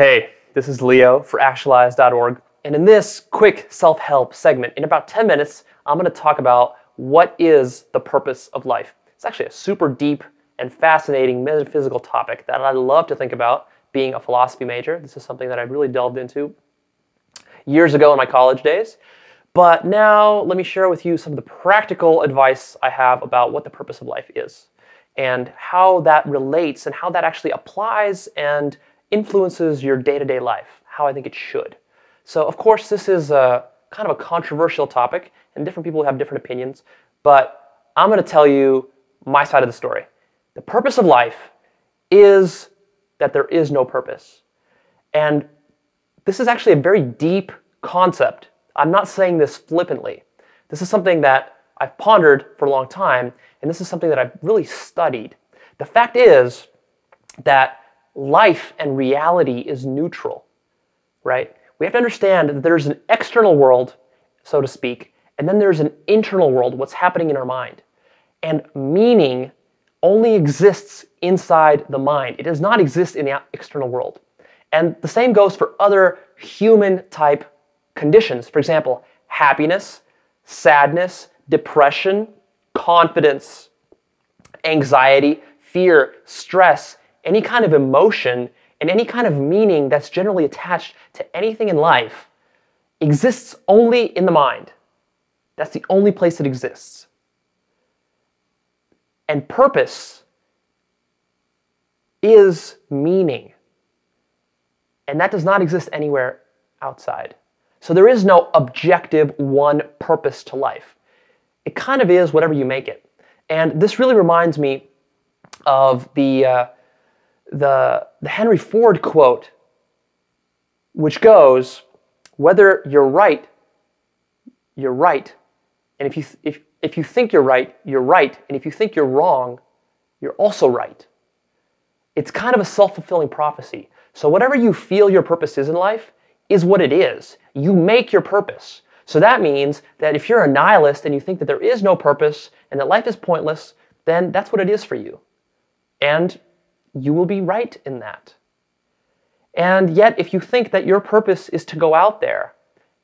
Hey, this is Leo for Actualized.org, and in this quick self-help segment, in about 10 minutes, I'm going to talk about what is the purpose of life. It's actually a super deep and fascinating metaphysical topic that I love to think about, being a philosophy major. This is something that I've really delved into years ago in my college days. But now let me share with you some of the practical advice I have about what the purpose of life is and how that relates and how that actually applies and influences your day-to-day life, how I think it should. So of course this is a kind of a controversial topic and different people have different opinions, but I'm going to tell you my side of the story. The purpose of life is that there is no purpose. And this is actually a very deep concept. I'm not saying this flippantly. This is something that I've pondered for a long time, and this is something that I've really studied. The fact is that life and reality is neutral, right? We have to understand that there's an external world, so to speak, and then there's an internal world, what's happening in our mind. And meaning only exists inside the mind. It does not exist in the external world. And the same goes for other human-type conditions. For example, happiness, sadness, depression, confidence, anxiety, fear, stress, any kind of emotion, and any kind of meaning that's generally attached to anything in life exists only in the mind. That's the only place it exists. And purpose is meaning. And that does not exist anywhere outside. So there is no objective one purpose to life. It kind of is whatever you make it. And this really reminds me of the Henry Ford quote, which goes, whether you're right, you're right. And if you think you're right, you're right. And if you think you're wrong, you're also right. It's kind of a self-fulfilling prophecy. So whatever you feel your purpose is in life is what it is. You make your purpose. So that means that if you're a nihilist and you think that there is no purpose and that life is pointless, then that's what it is for you. And you will be right in that. And yet, if you think that your purpose is to go out there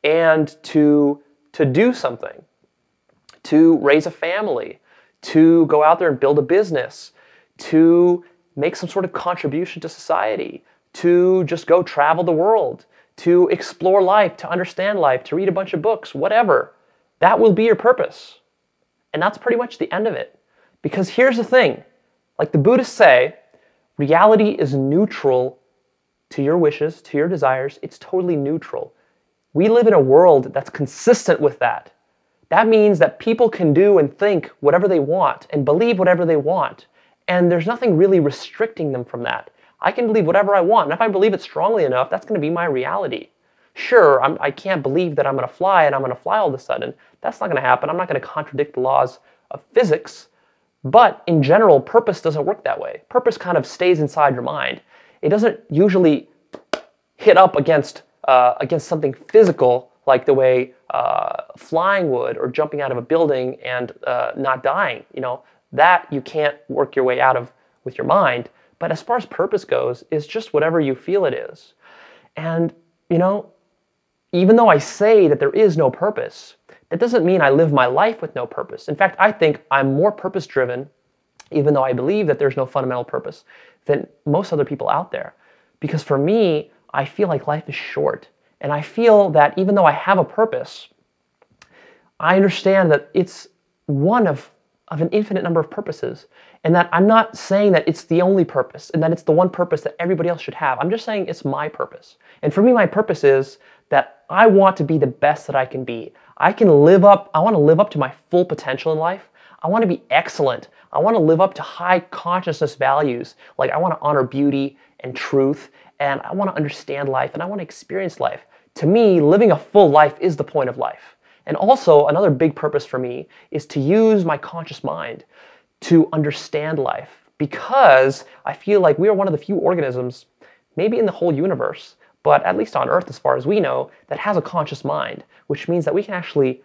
and to do something, to raise a family, to go out there and build a business, to make some sort of contribution to society, to just go travel the world, to explore life, to understand life, to read a bunch of books, whatever, that will be your purpose. And that's pretty much the end of it. Because here's the thing, like the Buddhists say, reality is neutral to your wishes, to your desires. It's totally neutral. We live in a world that's consistent with that. That means that people can do and think whatever they want and believe whatever they want. And there's nothing really restricting them from that. I can believe whatever I want. And if I believe it strongly enough, that's going to be my reality. Sure, I can't believe that I'm going to fly and I'm going to fly all of a sudden. That's not going to happen. I'm not going to contradict the laws of physics. But in general, purpose doesn't work that way. Purpose kind of stays inside your mind. It doesn't usually hit up against something physical like the way flying would or jumping out of a building and not dying. You know, that you can't work your way out of with your mind. But as far as purpose goes, it's just whatever you feel it is. And, you know, even though I say that there is no purpose, that doesn't mean I live my life with no purpose. In fact, I think I'm more purpose-driven, even though I believe that there's no fundamental purpose, than most other people out there. Because for me, I feel like life is short. And I feel that even though I have a purpose, I understand that it's one of an infinite number of purposes. And that I'm not saying that it's the only purpose and that it's the one purpose that everybody else should have. I'm just saying it's my purpose. And for me, my purpose is that I want to be the best that I can be. I want to live up to my full potential in life. I want to be excellent. I want to live up to high consciousness values. Like I want to honor beauty and truth, and I want to understand life, and I want to experience life. To me, living a full life is the point of life. And also, another big purpose for me is to use my conscious mind to understand life, because I feel like we are one of the few organisms, maybe in the whole universe, but at least on Earth as far as we know, that has a conscious mind, which means that we can actually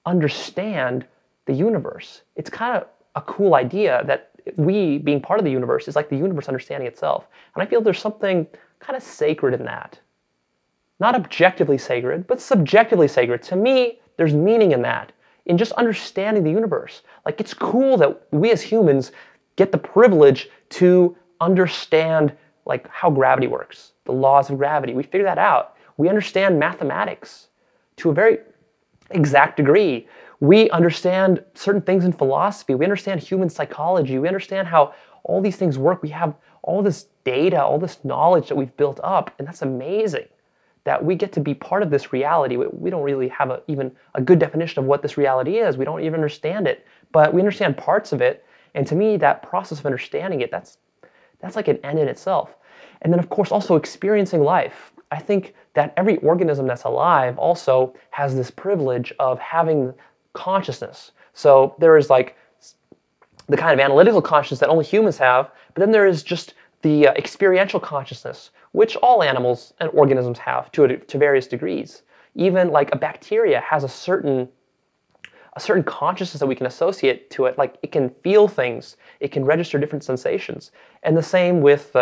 understand the universe. It's kind of a cool idea that we, being part of the universe, is like the universe understanding itself. And I feel there's something kind of sacred in that. Not objectively sacred, but subjectively sacred. To me, there's meaning in that, in just understanding the universe. Like, it's cool that we as humans get the privilege to understand like how gravity works, the laws of gravity. We figure that out. We understand mathematics to a very exact degree. We understand certain things in philosophy. We understand human psychology. We understand how all these things work. We have all this data, all this knowledge that we've built up, and that's amazing that we get to be part of this reality. We don't really have even a good definition of what this reality is. We don't even understand it, but we understand parts of it. And to me, that process of understanding it, that's like an end in itself. And then, of course, also experiencing life. I think that every organism that's alive also has this privilege of having consciousness. So there is like the kind of analytical consciousness that only humans have, but then there is just the experiential consciousness, which all animals and organisms have to various degrees. Even like a bacteria has a certain consciousness that we can associate to it. Like, it can feel things, it can register different sensations, and the same with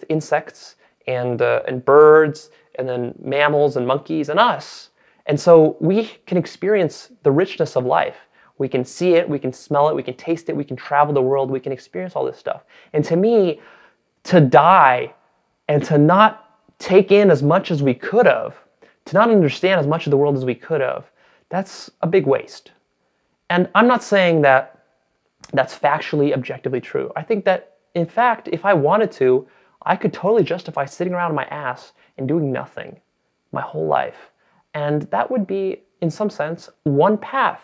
insects and birds, and then mammals and monkeys and us. And so we can experience the richness of life. We can see it, we can smell it, we can taste it, we can travel the world, we can experience all this stuff. And to me, to die and to not take in as much as we could have, to not understand as much of the world as we could have, that's a big waste. And I'm not saying that that's factually, objectively true. I think that, in fact, if I wanted to, I could totally justify sitting around on my ass and doing nothing my whole life. And that would be, in some sense, one path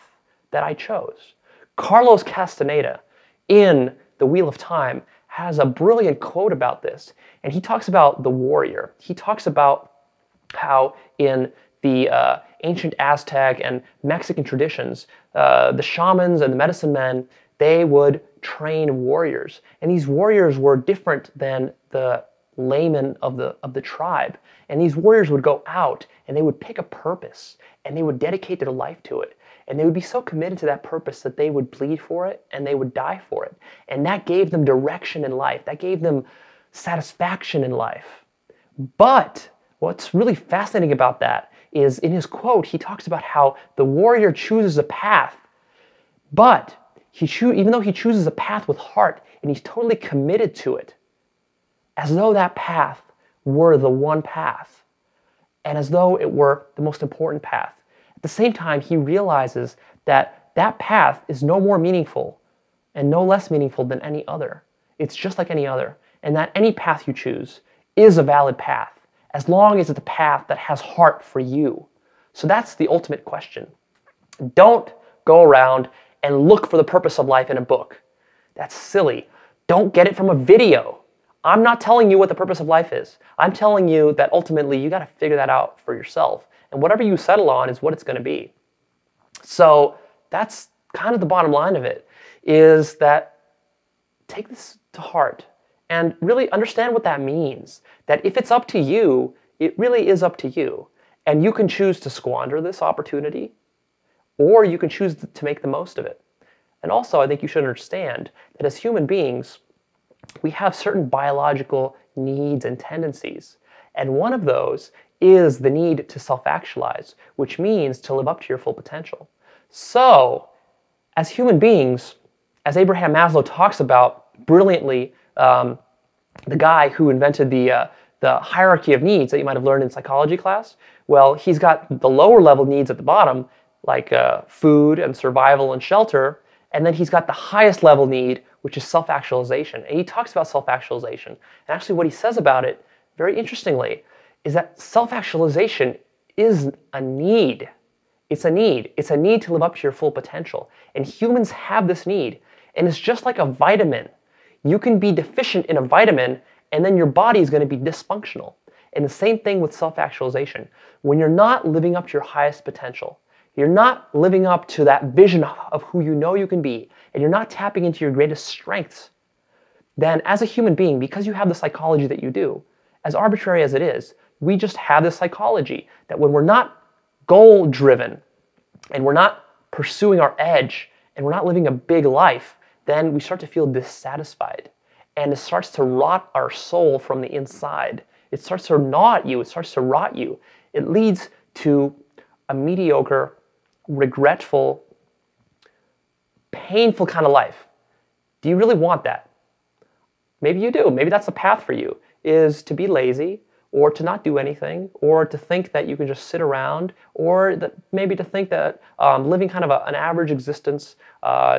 that I chose. Carlos Castaneda, in The Wheel of Time, has a brilliant quote about this. And he talks about the warrior. He talks about how in the ancient Aztec and Mexican traditions, the shamans and the medicine men, they would train warriors. And these warriors were different than the laymen of the tribe. And these warriors would go out and they would pick a purpose and they would dedicate their life to it. And they would be so committed to that purpose that they would bleed for it and they would die for it. And that gave them direction in life. That gave them satisfaction in life. But what's really fascinating about that is, in his quote, he talks about how the warrior chooses a path, but even though he chooses a path with heart and he's totally committed to it, as though that path were the one path, and as though it were the most important path. At the same time, he realizes that that path is no more meaningful and no less meaningful than any other. It's just like any other, and that any path you choose is a valid path, as long as it's a path that has heart for you. So that's the ultimate question. Don't go around and look for the purpose of life in a book. That's silly. Don't get it from a video. I'm not telling you what the purpose of life is. I'm telling you that ultimately you got to figure that out for yourself. And whatever you settle on is what it's going to be. So that's kind of the bottom line of it, is that take this to heart and really understand what that means. That if it's up to you, it really is up to you. And you can choose to squander this opportunity, or you can choose to make the most of it. And also, I think you should understand that as human beings, we have certain biological needs and tendencies. And one of those is the need to self-actualize, which means to live up to your full potential. So, as human beings, as Abraham Maslow talks about brilliantly, the guy who invented the hierarchy of needs that you might have learned in psychology class, well, he's got the lower level needs at the bottom, like food and survival and shelter, and then he's got the highest level need, which is self-actualization. And he talks about self-actualization. And actually what he says about it, very interestingly, is that self-actualization is a need. It's a need. It's a need to live up to your full potential. And humans have this need. And it's just like a vitamin. You can be deficient in a vitamin, and then your body is going to be dysfunctional. And the same thing with self-actualization. When you're not living up to your highest potential, you're not living up to that vision of who you know you can be, and you're not tapping into your greatest strengths, then as a human being, because you have the psychology that you do, as arbitrary as it is, we just have this psychology that when we're not goal-driven, and we're not pursuing our edge, and we're not living a big life, then we start to feel dissatisfied. And it starts to rot our soul from the inside. It starts to gnaw at you. It starts to rot you. It leads to a mediocre, regretful, painful kind of life. Do you really want that? Maybe you do. Maybe that's the path for you, is to be lazy, or to not do anything, or to think that you can just sit around, or that maybe to think that living kind of an average existence,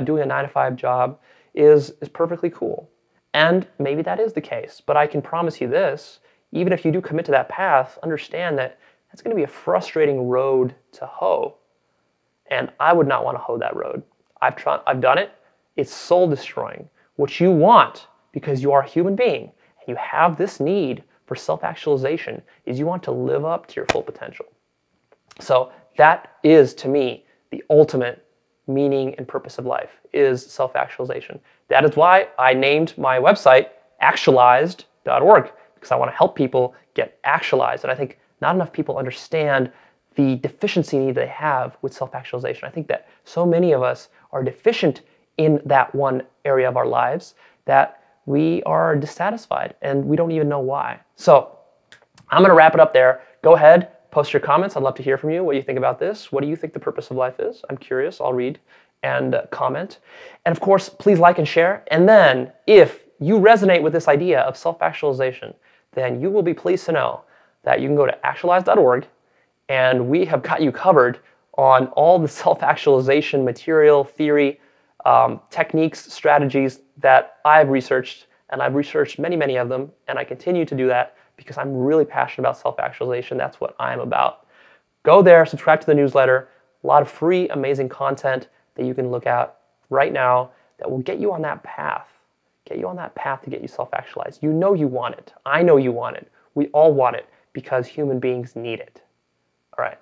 doing a 9-to-5 job is perfectly cool. And maybe that is the case, but I can promise you this, even if you do commit to that path, understand that that's going to be a frustrating road to hoe. And I would not want to hoe that road. I've done it. It's soul destroying. What you want, because you are a human being, and you have this need for self-actualization, is you want to live up to your full potential. So that is, to me, the ultimate meaning and purpose of life, is self-actualization. That is why I named my website Actualized.org, because I want to help people get actualized. And I think not enough people understand the deficiency need they have with self-actualization. I think that so many of us are deficient in that one area of our lives that we are dissatisfied and we don't even know why. So I'm going to wrap it up there. Go ahead, post your comments. I'd love to hear from you what you think about this. What do you think the purpose of life is? I'm curious. I'll read and comment. And of course, please like and share. And then if you resonate with this idea of self-actualization, then you will be pleased to know that you can go to Actualize.org, and we have got you covered on all the self-actualization material, theory, techniques, strategies that I've researched, and I've researched many, many of them, and I continue to do that because I'm really passionate about self-actualization. That's what I'm about. Go there, subscribe to the newsletter. A lot of free, amazing content that you can look at right now that will get you on that path. Get you on that path to get you self-actualized. You know you want it. I know you want it. We all want it because human beings need it. All right.